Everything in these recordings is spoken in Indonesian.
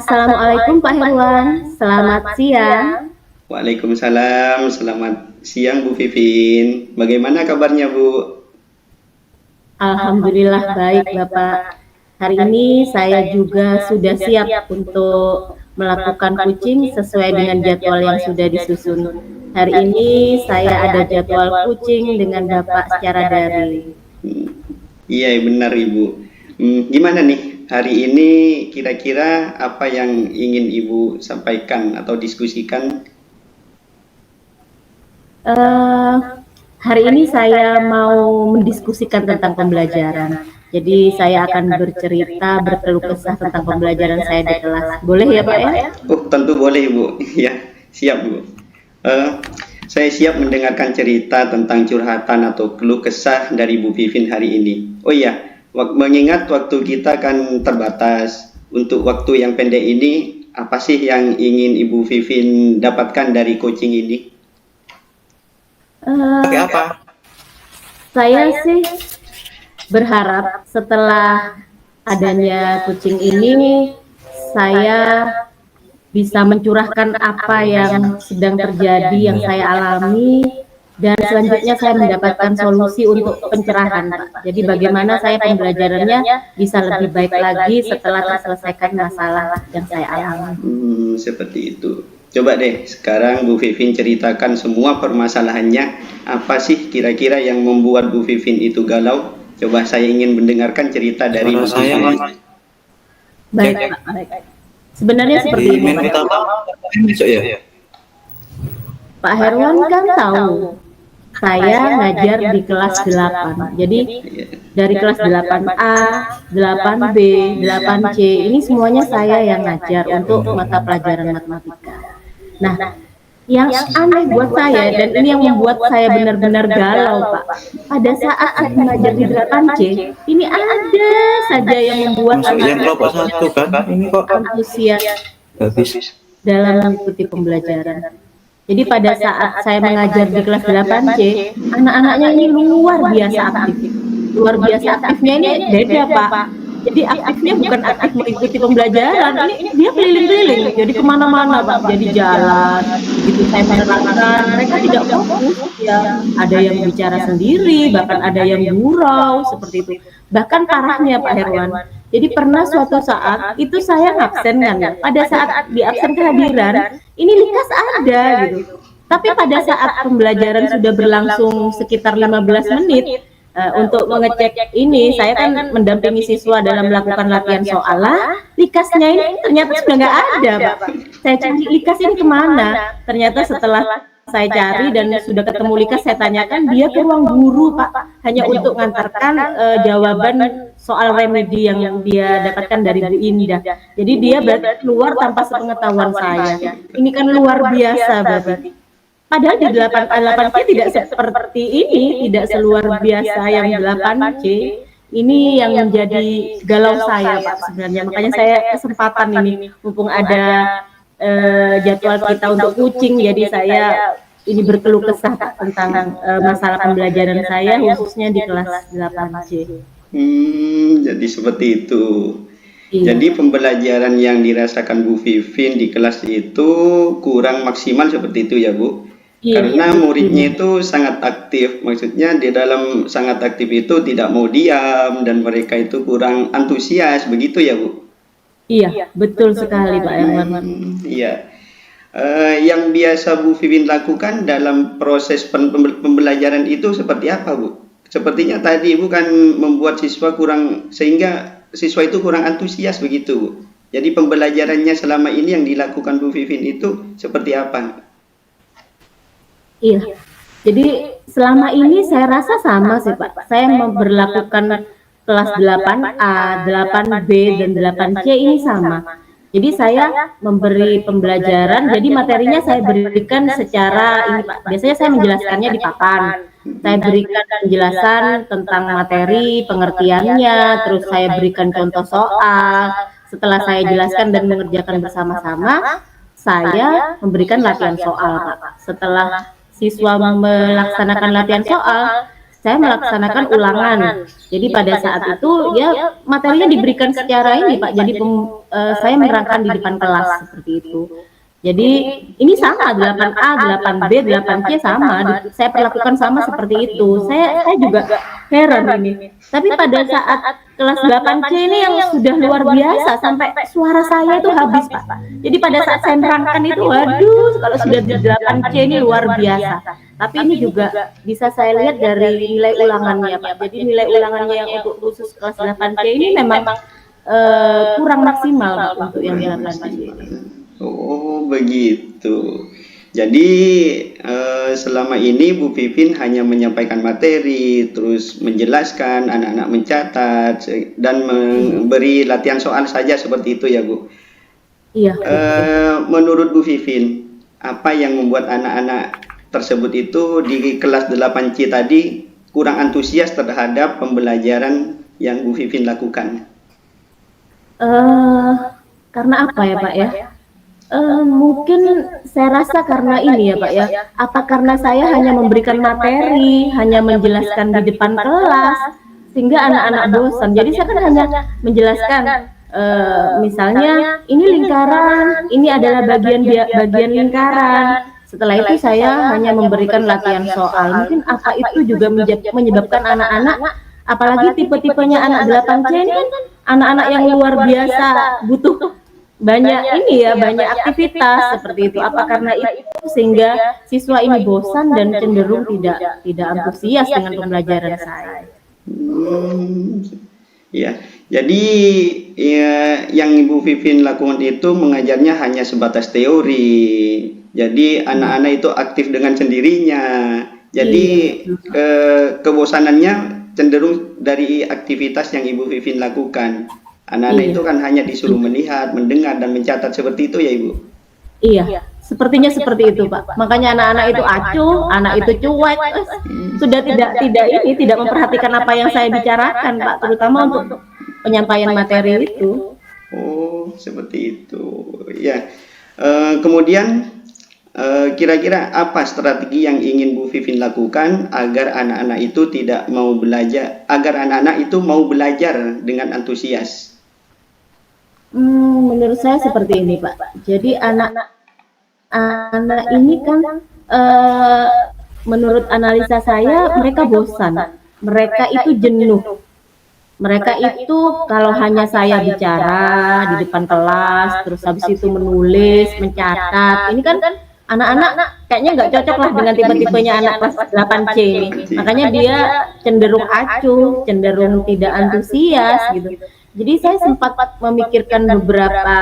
Assalamualaikum Pak Herwan, selamat siang. Waalaikumsalam, selamat siang Bu Vivin. Bagaimana kabarnya Bu? Alhamdulillah baik Bapak. Hari ini saya juga sudah siap untuk melakukan coaching sesuai dengan jadwal yang sudah disusun. Hari ini saya ada jadwal coaching dengan Bapak secara daring. Iya benar Ibu. Gimana nih hari ini kira-kira apa yang ingin Ibu sampaikan atau diskusikan? Hari ini saya mau mendiskusikan tentang pembelajaran. Jadi saya akan bercerita, berkeluh kesah tentang pembelajaran saya di kelas. Boleh ya Pak ya? Oh tentu boleh Ibu. Ya siap Bu. Saya siap mendengarkan cerita tentang curhatan atau keluh kesah dari Bu Vivin hari ini. Oh iya, mengingat waktu kita kan terbatas. Untuk waktu yang pendek ini, apa sih yang ingin Ibu Vivin dapatkan dari coaching ini? Apa? Saya sih berharap setelah adanya coaching ini, saya bisa mencurahkan apa yang sedang terjadi, yang saya alami, dan selanjutnya saya mendapatkan solusi untuk pencerahan, Pak. Jadi bagaimana saya pembelajarannya bisa lebih baik lagi setelah terselesaikan masalah yang saya alami. Seperti itu. Coba deh sekarang Bu Vivin ceritakan semua permasalahannya. Apa sih kira-kira yang membuat Bu Vivin itu galau? Coba saya ingin mendengarkan cerita dari Bu Vivin. Baik, Pak. Baik. Sebenarnya seperti ini, Pak Herwan kan tahu saya ngajar di kelas 8. Jadi dari kelas 8A, 8B, 8C ini semuanya saya yang ngajar untuk mata pelajaran matematika. Nah, yang aneh buat saya dan ini yang membuat saya benar-benar galau, Pak. Pada saat saya mengajar di 8C, ini ada saja yang membuat yang kelompok satu kan? Ini kok antusias habis dalam mengikuti pembelajaran. Jadi pada saat saya mengajar di kelas 8C, anak-anaknya ini luar biasa aktif. Luar biasa aktifnya ini beda, Pak. Jadi aktifnya bukan aktif mengikuti pembelajaran, ini dia keliling-keliling, jadi kemana-mana, Pak. Jadi jalan, gitu saya menerangkan, mereka tidak fokus, ya. Ada yang bicara sendiri, bahkan ada yang gurau, seperti itu. Bahkan parahnya Pak Herwan, jadi pernah suatu saat, itu saya absen kan, pada saat di absen kehadiran, ini likas ada, gitu. Tapi pada saat pembelajaran sudah berlangsung sekitar 15 menit, untuk mengecek ini, saya kan mendampingi siswa dalam melakukan latihan soal lah. Likasnya ini ternyata sudah nggak ada, Pak. Saya cari likas ini kemana? Ternyata setelah saya cari dan sudah ketemu likas, saya tanyakan, dia ke ruang guru, Pak, hanya untuk mengantarkan jawaban soal remedi yang dia dapatkan dari Bu Indah. Jadi dia berarti keluar tanpa sepengetahuan saya. Ini kan luar biasa, berarti. Padahal di 8C tidak seperti ini, tidak seluar biasa yang 8C. Ini yang menjadi galau saya, Pak, sebenarnya. Makanya saya kesempatan ini, mumpung ada jadwal kita untuk coaching, jadi saya ini berkeluh kesah, Pak, tentang masalah pembelajaran saya, khususnya di kelas 8C. Jadi seperti itu. Iya. Jadi pembelajaran yang dirasakan Bu Vivin di kelas itu kurang maksimal seperti itu ya Bu? Iya, Karena muridnya itu sangat aktif, maksudnya di dalam sangat aktif itu tidak mau diam dan mereka itu kurang antusias, begitu ya Bu? Iya, betul sekali Pak Herwan. Iya. Yang biasa Bu Vivin lakukan dalam proses pembelajaran itu seperti apa Bu? Sepertinya tadi Ibu kan membuat siswa kurang, sehingga siswa itu kurang antusias begitu Bu. Jadi pembelajarannya selama ini yang dilakukan Bu Vivin itu seperti apa? Iya, jadi selama ini saya rasa sama sih Pak. Saya memperlakukan kelas 8A, 8B, dan 8C ini sama. Jadi saya memberi pembelajaran, jadi materinya saya berikan secara ini Pak. Biasanya saya menjelaskannya di papan. Saya berikan penjelasan tentang materi, pengertiannya, terus saya berikan contoh soal. Setelah saya jelaskan dan mengerjakan bersama-sama, saya memberikan latihan soal Pak. Setelah siswa melaksanakan latihan soal, saya melaksanakan ulangan. Jadi pada saat itu ya materinya diberikan secara ini Pak. Jadi saya menerangkan di depan kelas seperti itu. Jadi ini sama 8A, 8B, 8C sama. Saya perlakukan sama seperti itu. Saya juga heran ini. Tapi pada saat kelas 8C ini yang sudah luar biasa sampai suara saya itu habis Pak. Jadi pada saat saya menerangkan itu, waduh, kalau sudah di 8C ini luar biasa. Tapi ini juga bisa saya lihat dari nilai ulangannya Pak. Jadi nilai ulangannya yang untuk khusus kelas 8C ini memang kurang maksimal Pak, untuk yang 8C ini. Oh begitu. Jadi selama ini Bu Vivin hanya menyampaikan materi, terus menjelaskan, anak-anak mencatat, dan memberi latihan soal saja seperti itu ya Bu. Iya. Menurut Bu Vivin, apa yang membuat anak-anak tersebut itu di kelas 8C tadi kurang antusias terhadap pembelajaran yang Bu Vivin lakukan? Karena apa ya Pak ya? Mungkin saya rasa karena ini ya Pak ya. Apa karena saya hanya memberikan materi, hanya menjelaskan di depan kelas, sehingga anak-anak bosan. Jadi saya kan hanya menjelaskan, misalnya ini lingkaran, ini adalah bagian lingkaran. Setelah itu saya hanya memberikan latihan soal. Mungkin apa itu juga menyebabkan anak-anak, apalagi tipe-tipenya anak 8C ini kan anak-anak yang luar biasa, butuh banyak ini ya, banyak aktivitas seperti itu. Apa karena itu sehingga siswa ini bosan dan cenderung tidak antusias dengan pembelajaran saya? Ya, jadi ya, yang Ibu Vivin lakukan itu mengajarnya hanya sebatas teori. Jadi anak-anak itu aktif dengan sendirinya. Jadi kebosanannya cenderung dari aktivitas yang Ibu Vivin lakukan. Anak-anak itu kan hanya disuruh melihat, mendengar, dan mencatat seperti itu ya Ibu? Iya, sepertinya seperti itu Pak. Makanya anak-anak itu acuh, anak itu cuek, sudah tidak memperhatikan apa yang saya bicarakan Pak, terutama untuk penyampaian materi itu. Oh, seperti itu. Ya. Kemudian kira-kira apa strategi yang ingin Bu Vivin lakukan agar anak-anak itu tidak mau belajar, agar anak-anak itu mau belajar dengan antusias? Menurut saya seperti ini Pak. Jadi anak ini kan menurut analisa saya mereka bosan, mereka itu jenuh, mereka itu kalau hanya saya bicara di depan kelas, terus habis itu menulis, mencatat, ini kan anak-anak kayaknya nggak cocok lah dengan tipe-tipenya anak kelas 8C ini. Makanya dia cenderung acuh, cenderung tidak antusias gitu. Jadi saya sempat memikirkan beberapa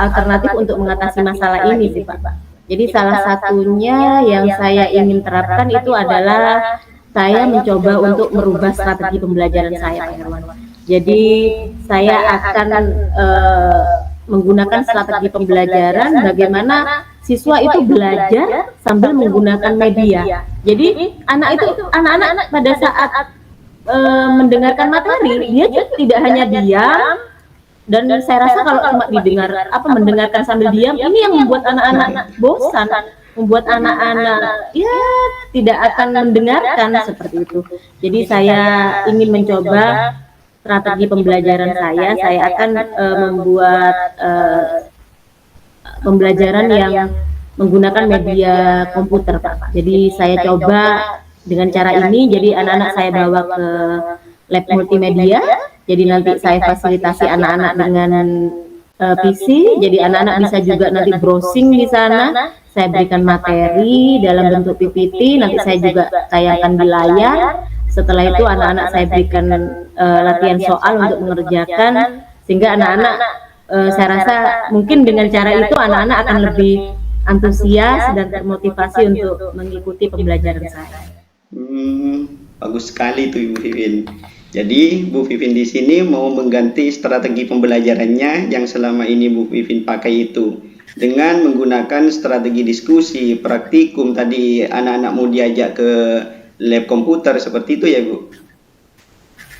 alternatif untuk mengatasi masalah ini sih Pak. Jadi salah satunya yang saya ingin terapkan itu adalah saya mencoba untuk merubah strategi pembelajaran saya Pak Herwan. Jadi saya akan menggunakan strategi pembelajaran bagaimana siswa itu belajar sambil menggunakan media. Jadi anak-anak pada saat mendengarkan materi, dia tidak hanya diam, dan saya rasa kalau cuma mendengarkan sambil diam, ini yang membuat anak-anak bosan, membuat anak-anak ya tidak akan mendengarkan seperti itu. Jadi saya ingin mencoba strategi pembelajaran saya akan membuat pembelajaran yang menggunakan media komputer Pak. Jadi saya coba dengan cara ini, jadi anak-anak saya bawa ke lab multimedia, jadi nanti saya fasilitasi anak-anak dengan PC, jadi anak-anak bisa juga nanti browsing di sana, saya berikan materi dalam bentuk PPT, nanti saya juga tayangkan di layar. Setelah itu anak-anak saya berikan latihan soal untuk mengerjakan, sehingga anak-anak saya rasa mungkin dengan cara itu anak-anak akan lebih antusias dan termotivasi untuk mengikuti pembelajaran saya. Bagus sekali tuh Ibu Vivin. Jadi Bu Vivin di sini mau mengganti strategi pembelajarannya yang selama ini Bu Vivin pakai itu dengan menggunakan strategi diskusi, praktikum, tadi anak-anak mau diajak ke lab komputer seperti itu ya Bu?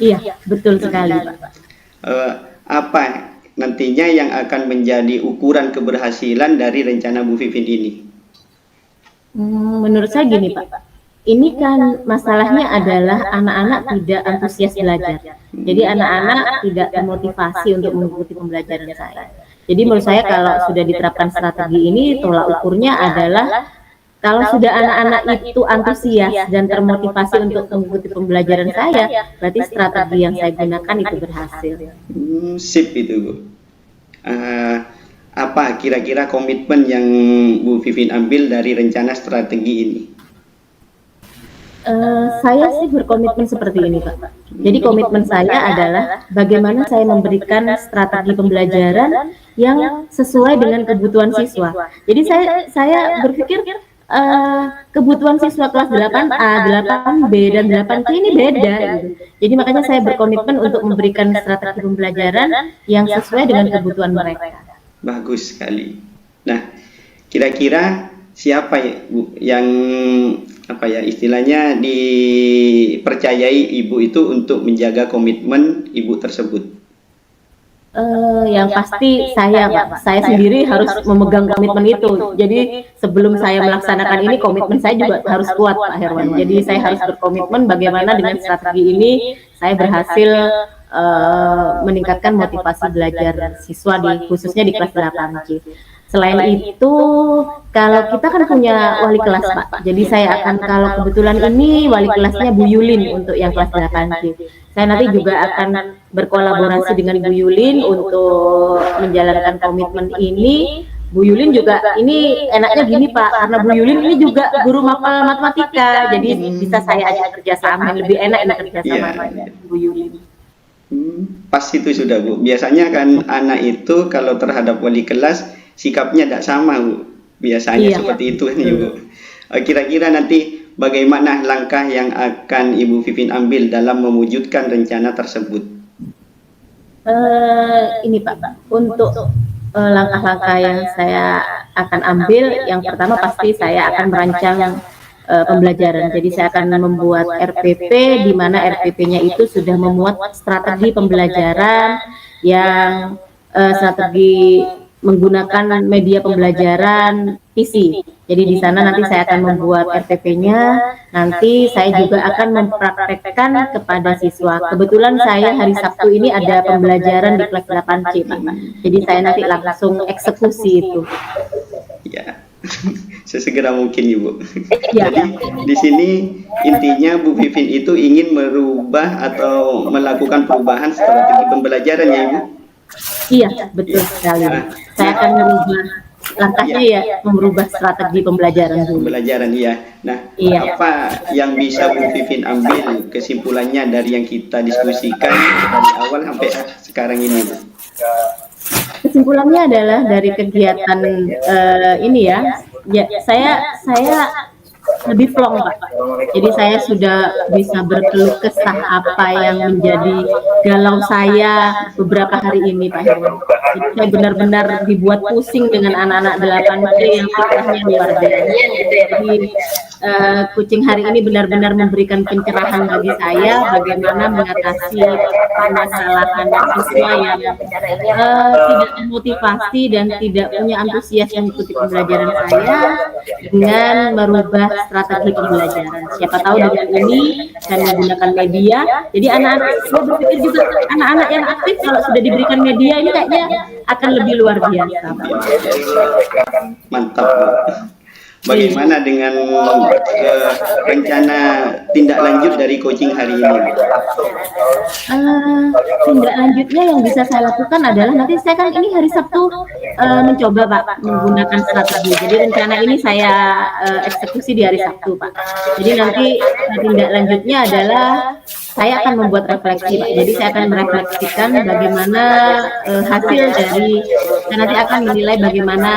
Iya, betul sekali Pak. Apa nantinya yang akan menjadi ukuran keberhasilan dari rencana Bu Vivin ini? Menurut saya gini Pak, ini kan masalahnya adalah anak-anak tidak antusias belajar. Jadi anak-anak tidak termotivasi untuk mengikuti pembelajaran saya. Jadi menurut saya kalau sudah diterapkan strategi ini, tolak ukurnya adalah kalau sudah anak-anak itu antusias dan termotivasi untuk mengikuti pembelajaran saya, berarti strategi yang saya gunakan itu berhasil. Sip itu Bu. Apa kira-kira komitmen yang Bu Vivin ambil dari rencana strategi ini? Saya sih berkomitmen seperti ini Pak. Jadi komitmen saya adalah bagaimana saya memberikan strategi pembelajaran yang sesuai dengan kebutuhan siswa. Jadi saya berpikir kebutuhan siswa kelas 8A, 8B, dan 8C ini beda gitu. Jadi makanya saya berkomitmen untuk memberikan strategi pembelajaran yang sesuai dengan kebutuhan mereka. Bagus sekali. Nah, kira-kira siapa ya, Bu, yang istilahnya dipercayai Ibu itu untuk menjaga komitmen Ibu tersebut? Yang pasti saya Pak, saya sendiri harus memegang komitmen itu. Jadi sebelum saya melaksanakan ini, komitmen saya juga harus kuat Pak Herwan. Jadi saya harus berkomitmen bagaimana dengan strategi ini saya berhasil meningkatkan motivasi belajar siswa khususnya di kelas 8C. Selain itu, kalau kita kan punya wali kelas Pak, jadi saya akan, kalau kebetulan ini wali kelasnya Bu Yulin untuk yang kelas 8C. Saya nanti juga akan berkolaborasi dengan Bu Yulin untuk menjalankan komitmen ini. Bu Yulin juga, ini enaknya gini Pak, karena Bu Yulin ini juga guru mapel matematika, jadi bisa saya ajak kerjasama, lebih enak kerjasama dengan Bu Yulin. Pas itu sudah Bu, biasanya kan anak itu kalau terhadap wali kelas sikapnya tidak sama Bu, biasanya seperti itu nih Bu. Kira-kira nanti bagaimana langkah yang akan Ibu Vivin ambil dalam mewujudkan rencana tersebut? Ini Pak, untuk langkah-langkah yang saya akan ambil, yang pertama pasti saya akan merancang pembelajaran. Jadi saya akan membuat RPP, di mana RPP-nya itu sudah memuat strategi pembelajaran yang strategi menggunakan media pembelajaran PC. Jadi di sana nanti saya akan membuat RPP-nya, nanti saya juga akan mempraktekkan kepada siswa. Kebetulan saya hari Sabtu ini ada pembelajaran di kelas 8C, Pak. Jadi saya nanti langsung eksekusi itu. Ya, sesegera mungkin Ibu. Jadi di sini intinya Bu Vivin itu ingin merubah atau melakukan perubahan strategi pembelajaran ya Ibu? Iya, betul sekali. Saya akan merubah langkahnya merubah strategi pembelajaran dulu. Pembelajaran ya. Nah, apa yang bisa Bu Vivin ambil kesimpulannya dari yang kita diskusikan dari awal sampai sekarang ini, Bu? Kesimpulannya adalah dari kegiatan ini saya lebih plong Pak. Jadi saya sudah bisa berkeluh kesah apa yang menjadi galau saya beberapa hari ini Pak Herwan. Jadi saya benar-benar dibuat pusing dengan anak-anak 8C yang kisahnya luar biasa. Jadi kucing hari ini benar-benar memberikan pencerahan bagi saya bagaimana mengatasi permasalahan siswa yang tidak termotivasi dan tidak punya antusias mengikuti pembelajaran saya dengan merubah strategi pembelajaran. Siapa tahu dengan ini dan menggunakan media, jadi anak-anak, saya berpikir juga anak-anak yang aktif kalau sudah diberikan media ini kayaknya akan lebih luar biasa. Mantap. Bagaimana dengan rencana tindak lanjut dari coaching hari ini? Tindak lanjutnya yang bisa saya lakukan adalah nanti saya kan ini hari Sabtu mencoba Pak menggunakan strategi. Jadi rencana ini saya eksekusi di hari Sabtu Pak. Jadi nanti tindak lanjutnya adalah saya akan membuat refleksi Pak. Jadi saya akan merefleksikan bagaimana hasil dari, saya nanti akan menilai bagaimana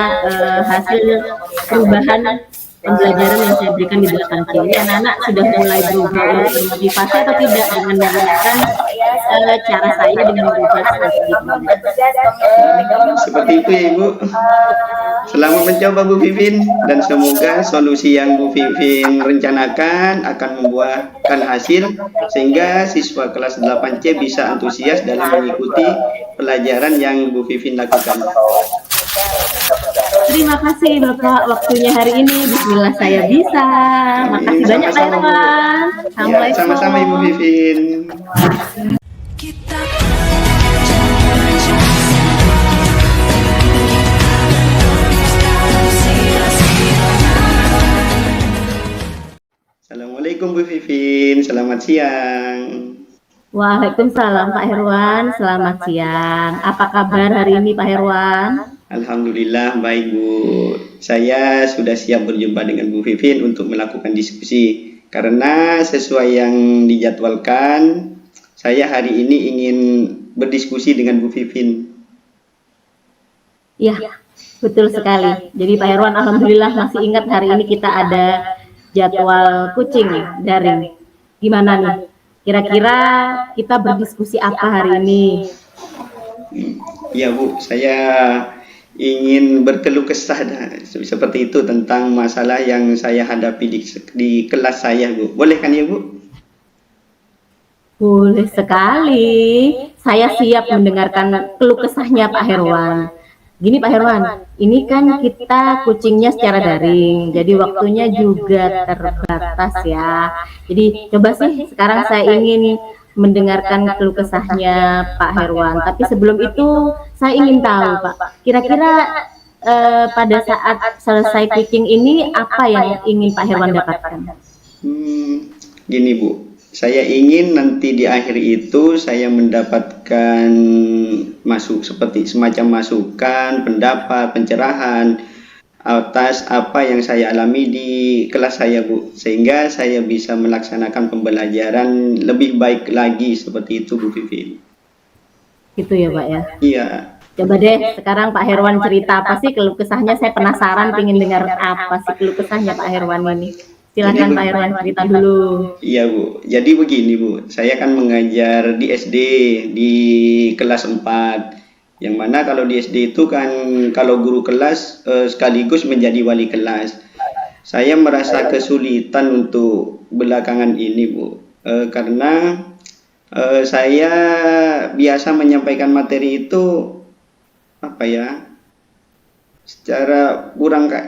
hasil perubahan pembelajaran yang saya berikan di belakang kiri. Anak-anak sudah mulai berubah, termotivasi atau tidak dengan menggunakan cara saya dengan merubah strategi. Seperti itu ya Ibu. Selamat mencoba Bu Vivin, dan semoga solusi yang Bu Vivin rencanakan akan membuahkan hasil sehingga siswa kelas 8C bisa antusias dalam mengikuti pelajaran yang Bu Vivin lakukan. Terima kasih Bapak waktunya hari ini. Bismillah saya bisa. Makasih Amin. banyak Pak Sama-sama, Bu. Herwan. Ya, sama-sama Ibu Assalamualaikum. Vivin. Kita Assalamualaikum Bu Vivin, selamat siang. Waalaikumsalam Pak Herwan. Selamat siang. Apa kabar hari ini Pak Herwan? Alhamdulillah baik Bu. Saya sudah siap berjumpa dengan Bu Vivin untuk melakukan diskusi. Karena sesuai yang dijadwalkan, saya hari ini ingin berdiskusi dengan Bu Vivin. Ya, betul sekali. Jadi Pak Herwan alhamdulillah masih ingat hari ini kita ada jadwal kucing daring. Gimana nih? Kira-kira kita berdiskusi apa hari ini? Ya Bu, saya ingin berkeluh kesah seperti itu tentang masalah yang saya hadapi di kelas saya Bu. Boleh kan ya Bu? Boleh sekali. Saya siap mendengarkan keluh kesahnya Pak Herwan. Gini Pak Herwan, ini kan kita kucingnya secara daring, jadi waktunya juga terbatas ya. Jadi coba sih sekarang saya ingin mendengarkan keluh kesahnya Pak Herwan. Tapi sebelum itu saya ingin tahu Pak, kira-kira pada saat selesai kucing ini apa yang ingin Pak Herwan dapatkan? Gini Bu, saya ingin nanti di akhir itu saya mendapatkan seperti semacam masukan, pendapat, pencerahan atas apa yang saya alami di kelas saya Bu, sehingga saya bisa melaksanakan pembelajaran lebih baik lagi seperti itu Bu Vivin. Gitu ya Pak ya? Iya. Coba deh sekarang Pak Herwan cerita apa sih keluh kesahnya, saya penasaran pengen dengar apa sih keluh kesahnya Pak Herwan ini. Silakan Pak Herwan cerita dulu. Iya Bu, jadi begini Bu, saya kan mengajar di SD di kelas 4. Yang mana kalau di SD itu kan kalau guru kelas sekaligus menjadi wali kelas. Saya merasa kesulitan untuk belakangan ini Bu, karena saya biasa menyampaikan materi itu apa ya, secara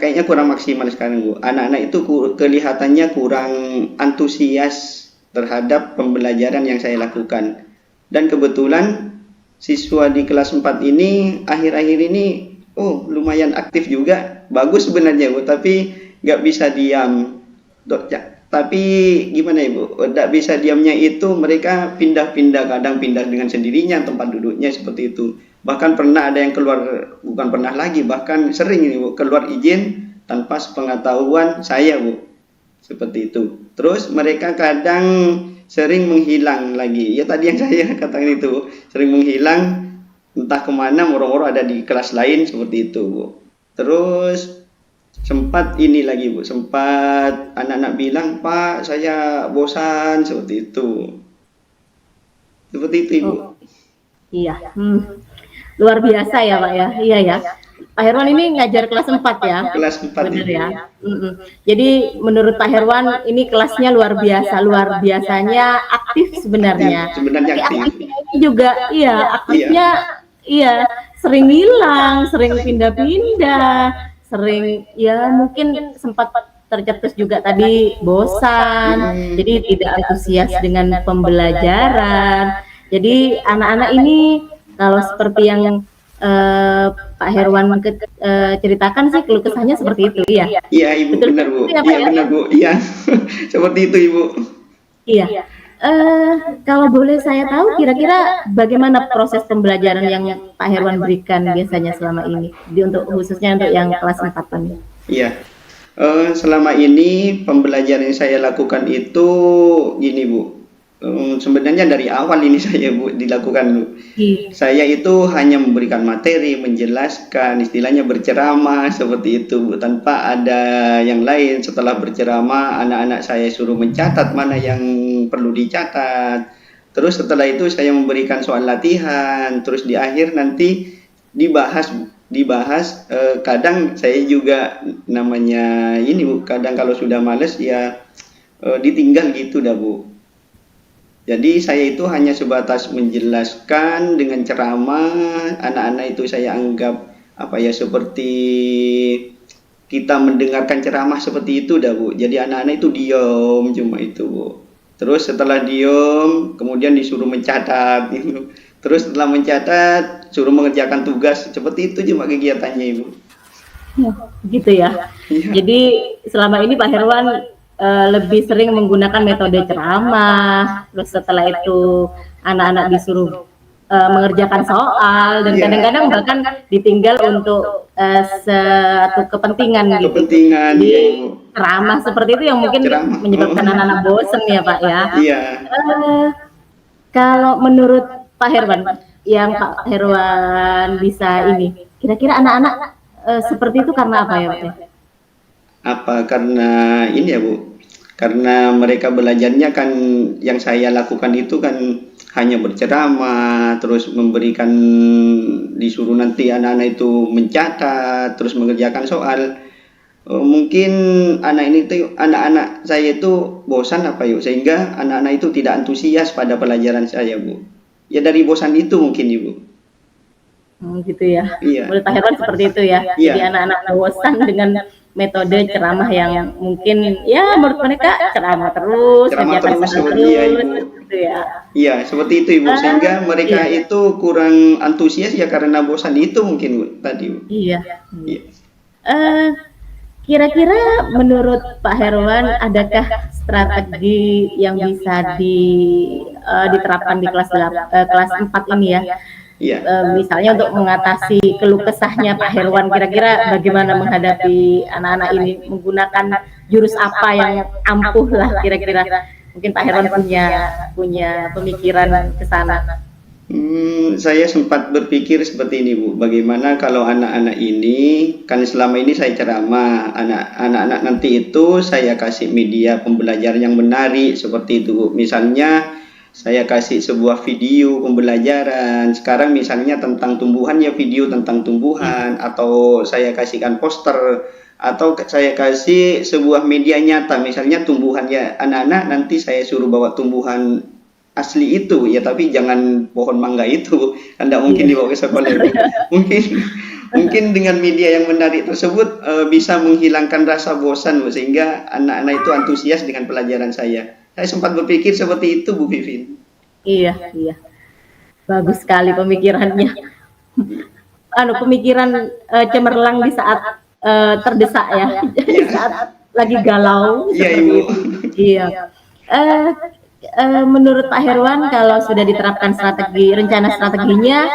kayaknya kurang maksimal sekarang Bu. Anak-anak itu kelihatannya kurang antusias terhadap pembelajaran yang saya lakukan. Dan kebetulan siswa di kelas 4 ini akhir-akhir ini lumayan aktif juga. Bagus sebenarnya Bu, tapi nggak bisa diam. Tapi gimana Ibu? Nggak bisa diamnya itu mereka pindah-pindah, kadang pindah dengan sendirinya tempat duduknya seperti itu. Bahkan pernah ada yang bukan pernah lagi, bahkan sering ini Bu, keluar izin tanpa sepengetahuan saya Bu. Seperti itu. Terus mereka kadang sering menghilang lagi. Ya tadi yang saya katakan itu, sering menghilang entah kemana, moro-moro ada di kelas lain seperti itu Bu. Terus sempat ini lagi Bu, sempat anak-anak bilang, "Pak, saya bosan," seperti itu. Seperti itu Ibu. Iya. Luar biasa ya Pak ya. Iya ya. Pak Herwan ini ngajar kelas 4 ya. Kelas 4 Benar Ibu. ya. Jadi menurut Pak Herwan ini kelasnya luar biasa. Luar biasanya aktif sebenarnya. Sebenarnya Tapi aktif. aktifnya ini juga aktifnya sering hilang, sering pindah-pindah, sering ya mungkin sempat tercetus juga tadi bosan. Jadi tidak antusias dengan pembelajaran. Jadi anak-anak ini kalau seperti yang Pak Herwan ceritakan sih keluh kesahnya seperti itu ya. Iya Ibu, Betul, benar Bu. ya, Pak, Iya ya? benar Bu. Iya. Seperti itu Ibu. Iya. Kalau boleh saya tahu kira-kira bagaimana proses pembelajaran yang Pak Herwan berikan biasanya selama ini khususnya untuk yang kelas 4 ini? Iya. Selama ini pembelajaran yang saya lakukan itu gini Bu. Sebenarnya dari awal ini saya Bu dilakukan Bu. Saya itu hanya memberikan materi, menjelaskan, istilahnya berceramah seperti itu Bu, tanpa ada yang lain. Setelah berceramah, anak-anak saya suruh mencatat mana yang perlu dicatat. Terus setelah itu saya memberikan soal latihan, terus di akhir nanti dibahas. Kadang saya juga namanya ini Bu, kadang kalau sudah males ya ditinggal gitu dah Bu. Jadi saya itu hanya sebatas menjelaskan dengan ceramah, anak-anak itu saya anggap apa ya, seperti kita mendengarkan ceramah seperti itu dah Bu. Jadi anak-anak itu diam cuma itu Bu. Terus setelah diam, kemudian disuruh mencatat gitu. Terus setelah mencatat, suruh mengerjakan tugas. Seperti itu cuma kegiatannya Ibu. Gitu ya. Iya. Jadi selama ini Pak Herwan lebih sering menggunakan metode ceramah, terus setelah itu anak-anak disuruh mengerjakan soal dan Iya. kadang-kadang bahkan ditinggal untuk satu kepentingan gitu. Kepentingan, Jadi iya Ibu. ceramah seperti itu yang mungkin Ceramah. menyebabkan anak-anak bosen ya Pak ya. Iya. Kalau menurut Pak Herwan, yang Pak Herwan bisa ini, kira-kira anak-anak seperti itu karena apa ya Pak? Apa karena ini ya Bu? Karena mereka belajarnya kan yang saya lakukan itu kan hanya berceramah, terus memberikan, disuruh nanti anak-anak itu mencatat, terus mengerjakan soal. Mungkin anak-anak saya itu bosan apa yuk, sehingga anak-anak itu tidak antusias pada pelajaran saya Bu. Ya dari bosan itu mungkin Ibu. Gitu ya. Iya. Menurut Pak Herwan seperti itu ya. Iya. Jadi anak-anak bosan dengan metode ceramah yang mungkin ya menurut mereka ceramah terus, Ceramah kerjakan terus, soal iya, terus, Ibu. gitu ya. Iya, seperti itu Ibu. Sehingga mereka iya. itu kurang antusias ya karena bosan itu mungkin Bu, tadi Bu. Iya. Iya. Kira-kira menurut Pak Herwan adakah strategi yang bisa diterapkan di kelas 4 ini ya? Iya. Misalnya untuk mengatasi keluh kesahnya Pak Herwan, kira-kira bagaimana menghadapi anak-anak ini, menggunakan jurus apa yang ampuh lah kira-kira. Mungkin Pak Herwan punya pemikiran ke sana. Saya sempat berpikir seperti ini Bu, bagaimana kalau anak-anak ini, kan selama ini saya ceramah, anak-anak nanti itu saya kasih media pembelajaran yang menarik seperti itu Bu. Misalnya saya kasih sebuah video pembelajaran, sekarang misalnya tentang tumbuhan ya video tentang tumbuhan, atau saya kasihkan poster, atau saya kasih sebuah media nyata, misalnya tumbuhan ya, anak-anak nanti saya suruh bawa tumbuhan asli itu ya, tapi jangan pohon mangga itu, Anda mungkin dibawa ke sekolah itu. Mungkin dengan media yang menarik tersebut bisa menghilangkan rasa bosan Bu, sehingga anak-anak itu antusias dengan pelajaran saya. Saya sempat berpikir seperti itu Bu Vivin. Iya. Bagus sekali pemikirannya. Pemikiran cemerlang di saat terdesak ya, di saat lagi galau. Iya seperti Ibu. itu. Iya. Menurut Pak Herwan, kalau sudah diterapkan rencana strateginya,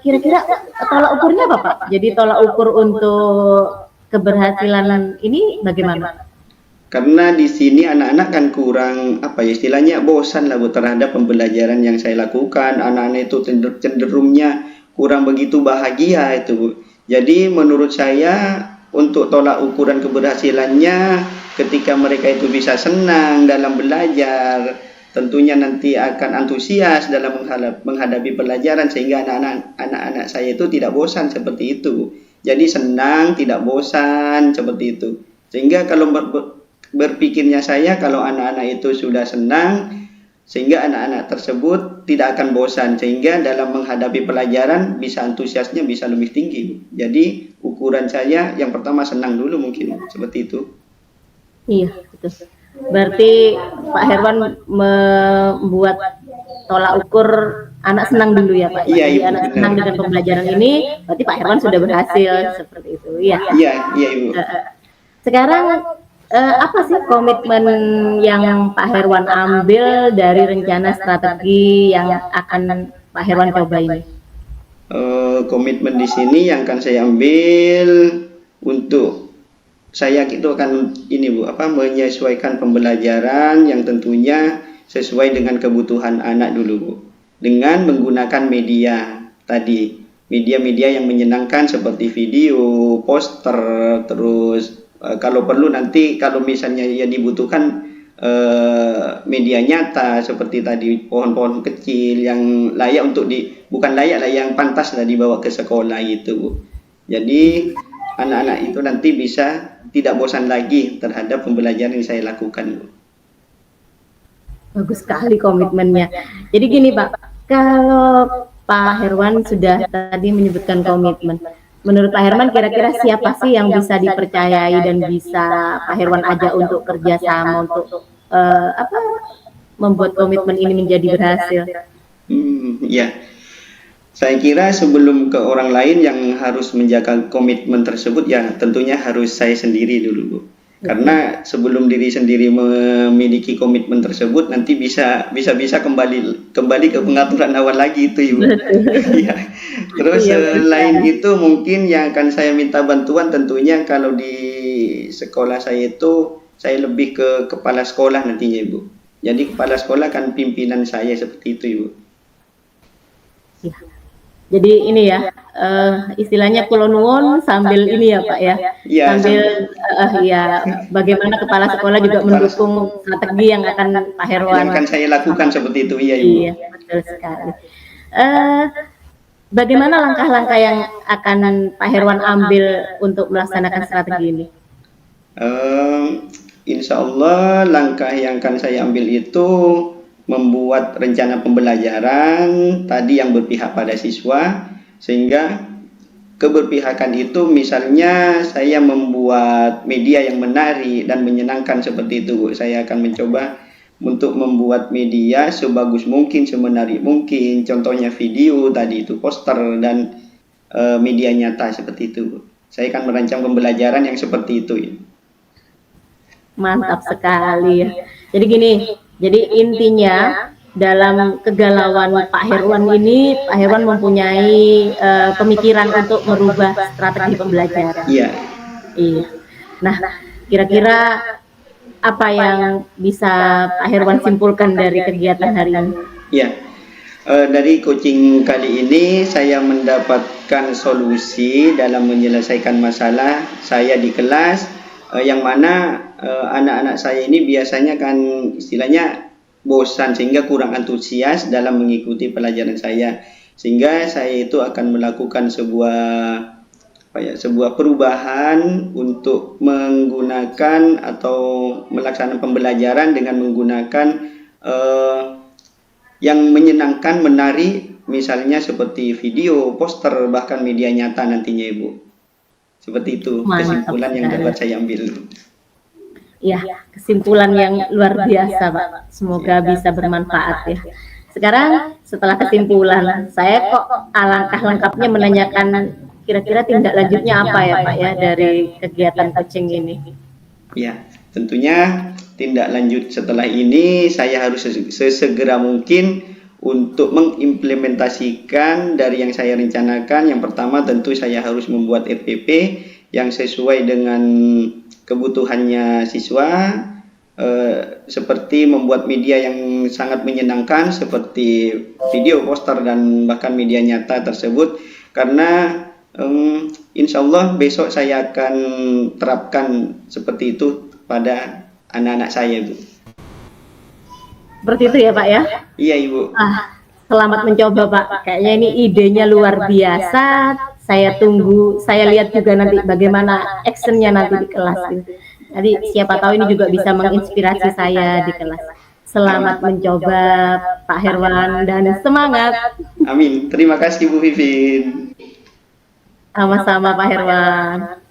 kira-kira tolak ukurnya apa Pak? Jadi tolak ukur untuk keberhasilan ini bagaimana? Karena di sini anak-anak kan kurang apa ya istilahnya, bosan lah Bu terhadap pembelajaran yang saya lakukan. Anak-anak itu cenderungnya kurang begitu bahagia itu Bu. Jadi menurut saya untuk tolak ukuran keberhasilannya, ketika mereka itu bisa senang dalam belajar, tentunya nanti akan antusias dalam menghadapi pelajaran, sehingga anak-anak saya itu tidak bosan seperti itu. Jadi senang, tidak bosan seperti itu. Sehingga kalau berpikirnya saya, kalau anak-anak itu sudah senang, sehingga anak-anak tersebut tidak akan bosan, sehingga dalam menghadapi pelajaran bisa antusiasnya bisa lebih tinggi. Jadi ukuran saya yang pertama senang dulu mungkin seperti itu. Iya, betul. Berarti Pak Herwan membuat tolak ukur anak senang dulu ya Pak. Iya, Jadi Ibu, anak benar. senang dengan pembelajaran ini, berarti Pak Herwan sudah berhasil seperti itu. Iya. Iya Ibu. Sekarang apa sih komitmen yang Pak Herwan ambil dari rencana strategi yang akan Pak Herwan coba ini? Komitmen di sini yang akan saya ambil untuk saya itu akan ini Bu, menyesuaikan pembelajaran yang tentunya sesuai dengan kebutuhan anak dulu Bu, dengan menggunakan media tadi, media-media yang menyenangkan seperti video, poster, terus kalau perlu nanti kalau misalnya ya dibutuhkan media nyata seperti tadi pohon-pohon kecil yang layak untuk bukan layak lah, yang pantas lah dibawa ke sekolah itu Bu. Jadi anak-anak itu nanti bisa tidak bosan lagi terhadap pembelajaran yang saya lakukan Bu. Bagus sekali komitmennya. Jadi gini Pak, kalau Pak Herwan sudah tadi menyebutkan komitmen, Menurut Pak Herman, kira-kira siapa sih yang bisa dipercayai dan bisa Pak Herman ajak untuk kerjasama untuk apa membuat komitmen ini menjadi berhasil? Ya, saya kira sebelum ke orang lain yang harus menjaga komitmen tersebut, ya tentunya harus saya sendiri dulu, Bu. Karena sebelum diri sendiri memiliki komitmen tersebut, nanti bisa kembali ke pengaturan awal lagi itu, Ibu. Ya. Terus selain itu mungkin yang akan saya minta bantuan tentunya kalau di sekolah saya itu saya lebih ke kepala sekolah nantinya, Ibu. Jadi kepala sekolah kan pimpinan saya seperti itu, Ibu. Ya. Jadi ini ya, istilahnya kulo nuwun sambil ini ya Pak ya, Ya, sambil ya bagaimana kepala sekolah juga mendukung strategi yang akan Pak Herwan. yang akan saya lakukan seperti itu, iya Ibu. Iya, betul sekali. Bagaimana langkah-langkah yang akan Pak Herwan ambil untuk melaksanakan strategi ini? Insya Allah langkah yang akan saya ambil itu membuat rencana pembelajaran tadi yang berpihak pada siswa, sehingga keberpihakan itu misalnya saya membuat media yang menarik dan menyenangkan seperti itu, Bu. Saya akan mencoba untuk membuat media sebagus mungkin, semenarik mungkin, contohnya video tadi itu, poster dan media nyata seperti itu, Bu. Saya akan merancang pembelajaran yang seperti itu, ya. Mantap sekali ya. Jadi gini, jadi intinya dalam kegalauan Pak Herwan ini, Pak Herwan mempunyai pemikiran untuk merubah strategi pembelajaran. Iya. Iya. Nah, kira-kira apa yang bisa Pak Herwan simpulkan dari kegiatan hari ini? Ya, dari coaching kali ini saya mendapatkan solusi dalam menyelesaikan masalah saya di kelas, yang mana anak-anak saya ini biasanya kan istilahnya bosan sehingga kurang antusias dalam mengikuti pelajaran saya, sehingga saya itu akan melakukan sebuah perubahan untuk menggunakan atau melaksanakan pembelajaran dengan menggunakan yang menyenangkan, menarik, misalnya seperti video, poster, bahkan media nyata nantinya, Ibu. Seperti itu kesimpulan yang dapat saya ambil. Ya, kesimpulan yang luar biasa, Pak. Semoga bisa bermanfaat ya. Sekarang setelah kesimpulan, saya kok alangkah lengkapnya menanyakan kira-kira tindak lanjutnya apa ya Pak ya dari kegiatan coaching ini? Ya, tentunya tindak lanjut setelah ini saya harus sesegera mungkin untuk mengimplementasikan dari yang saya rencanakan. Yang pertama tentu saya harus membuat RPP yang sesuai dengan kebutuhannya siswa, seperti membuat media yang sangat menyenangkan seperti video, poster, dan bahkan media nyata tersebut, karena insya Allah besok saya akan terapkan seperti itu pada anak-anak saya, Bu. Seperti itu ya Pak ya? Iya Ibu. Selamat mencoba Pak, kayaknya ini idenya luar biasa. Saya tunggu, saya lihat juga nanti bagaimana actionnya nanti di kelas ini. Jadi siapa tahu ini juga bisa menginspirasi saya di kelas. Selamat mencoba Pak Herwan dan semangat. Amin. Terima kasih Bu Vivin. Sama-sama Pak Herwan.